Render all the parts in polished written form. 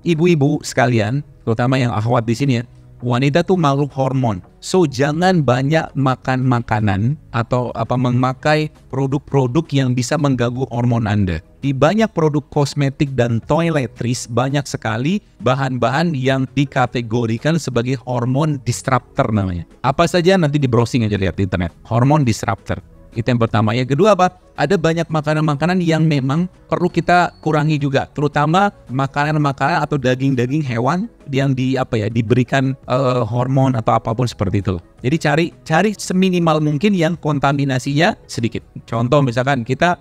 ibu-ibu sekalian, terutama yang akhwat di sini ya, wanita tuh makhluk hormon. So jangan banyak makan makanan atau memakai produk-produk yang bisa mengganggu hormon Anda. Di banyak produk kosmetik dan toiletries banyak sekali bahan-bahan yang dikategorikan sebagai hormon disruptor namanya. Apa saja nanti di browsing aja, lihat di internet. Hormon disruptor. Itu yang pertama. Yang kedua apa? Ada banyak makanan-makanan yang memang perlu kita kurangi juga, terutama makanan-makanan atau daging-daging hewan yang diberikan hormon atau apapun seperti itu. Jadi cari seminimal mungkin yang kontaminasinya sedikit. Contoh misalkan kita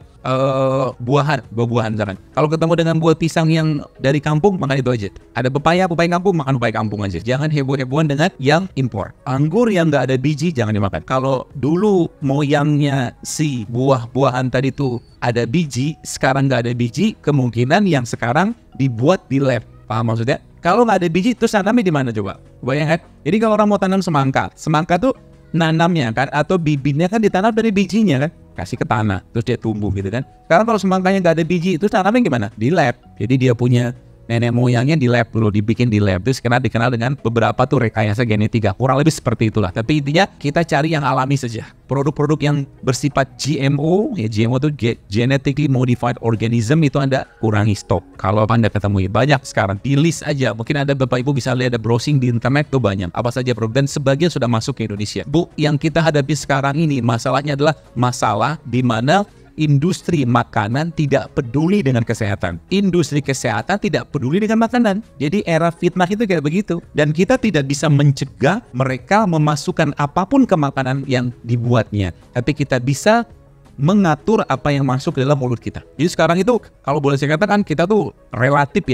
buah-buahan misalkan. Kalau ketemu dengan buah pisang yang dari kampung, makan itu aja. Ada pepaya kampung, makan pepaya kampung aja. Jangan heboh-hebohan dengan yang impor. Anggur yang nggak ada biji jangan dimakan. Kalau dulu moyangnya si buah-buahan tadi tuh ada biji, sekarang nggak ada biji, kemungkinan yang sekarang dibuat di lab. Paham maksudnya? Kalau nggak ada biji, terus tanamnya di mana coba? Bayangkan. Jadi kalau orang mau tanam semangka tuh nanamnya kan, atau bibitnya kan ditanam dari bijinya kan, kasih ke tanah, terus dia tumbuh gitu kan. Sekarang kalau semangkanya nggak ada biji, terus tanamnya gimana? Di lab. Jadi dia punya nenek moyangnya di lab dulu, dibikin di lab, terus dikenal dengan beberapa tuh rekayasa genetika, kurang lebih seperti itulah. Tapi intinya kita cari yang alami saja. Produk-produk yang bersifat GMO, ya GMO itu Genetically Modified Organism, itu Anda kurangi stok. Kalau Anda ketemu banyak sekarang, di list aja. Mungkin ada Bapak Ibu bisa lihat, ada browsing di internet tuh banyak. Apa saja produk, dan sebagian sudah masuk ke Indonesia. Bu, yang kita hadapi sekarang ini, masalahnya adalah masalah di mana industri makanan tidak peduli dengan kesehatan. Industri kesehatan tidak peduli dengan makanan. Jadi era fitnah itu kayak begitu. Dan kita tidak bisa mencegah mereka memasukkan apapun ke makanan yang dibuatnya. Tapi kita bisa mengatur apa yang masuk ke dalam mulut kita. Jadi sekarang itu kalau boleh saya katakan, kita tuh relatif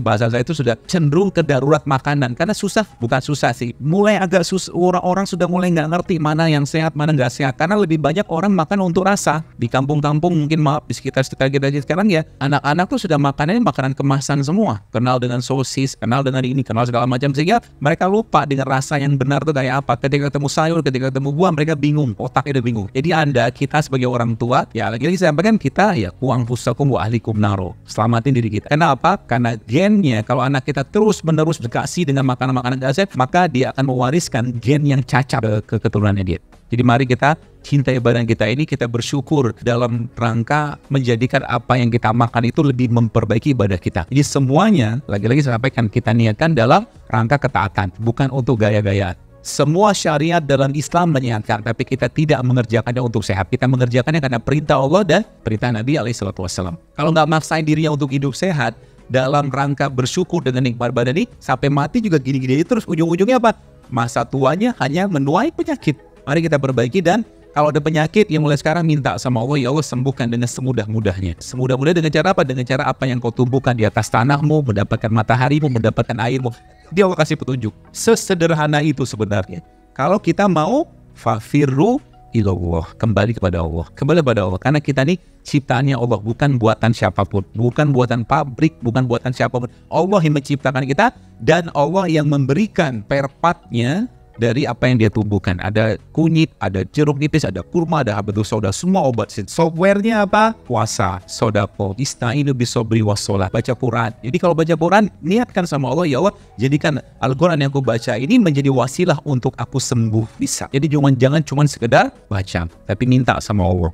bahasa saya itu sudah cenderung ke darurat makanan. Karena bukan susah sih, mulai agak susah, orang-orang sudah mulai nggak ngerti mana yang sehat, mana nggak sehat. Karena lebih banyak orang makan untuk rasa. Di kampung-kampung mungkin di sekitar kita sekarang ya, anak-anak tuh sudah makanannya makanan kemasan semua. Kenal dengan sosis, kenal dengan ini, kenal segala macam, sehingga mereka lupa dengan rasa yang benar tuh kayak apa. Ketika ketemu sayur, ketika ketemu buah, mereka bingung, otaknya udah bingung. Jadi kita sebagai orang tua, ya lagi-lagi saya sampaikan, kita ya kuang fusakum wa ahlikum naro, selamatin diri kita. Kenapa? Karena gennya, kalau anak kita terus-menerus dikasih dengan makanan-makanan gak sehat, maka dia akan mewariskan gen yang cacat ke keturunannya dia. Jadi mari kita cintai badan kita ini, kita bersyukur dalam rangka menjadikan apa yang kita makan itu lebih memperbaiki ibadah kita. Jadi semuanya, lagi-lagi saya sampaikan, kita niatkan dalam rangka ketaatan, bukan untuk gaya-gayaan. Semua syariat dalam Islam menyehatkan, tapi kita tidak mengerjakannya untuk sehat. Kita mengerjakannya karena perintah Allah dan perintah Nabi SAW. Kalau nggak maksain dirinya untuk hidup sehat, dalam rangka bersyukur dengan nikmat badan ini, sampai mati juga gini-gini terus, ujung-ujungnya apa? Masa tuanya hanya menuai penyakit. Mari kita perbaiki, dan kalau ada penyakit yang mulai sekarang minta sama Allah, ya Allah sembuhkan dengan semudah-mudahnya. Semudah-mudahnya dengan cara apa? Dengan cara apa yang kau tumbuhkan di atas tanahmu, mendapatkan mataharimu, mendapatkan airmu. Dia Allah kasih petunjuk. Sesederhana itu sebenarnya. Kalau kita mau fafirru ilallah, kembali kepada Allah. Kembali kepada Allah. Karena kita ini ciptaannya Allah, bukan buatan siapapun. Bukan buatan pabrik, bukan buatan siapapun. Allah yang menciptakan kita, dan Allah yang memberikan perpatnya dari apa yang dia tumbuhkan. Ada kunyit, ada jeruk nipis, ada kurma, ada habatus sauda, semua obat. Softwarenya apa? Puasa, sodaqah, ista'inu bisobri wassalah, baca Quran. Jadi kalau baca Quran, niatkan sama Allah, ya Allah, jadikan Al-Quran yang aku baca ini menjadi wasilah untuk aku sembuh bisa. Jadi jangan cuma sekedar baca, tapi minta sama Allah.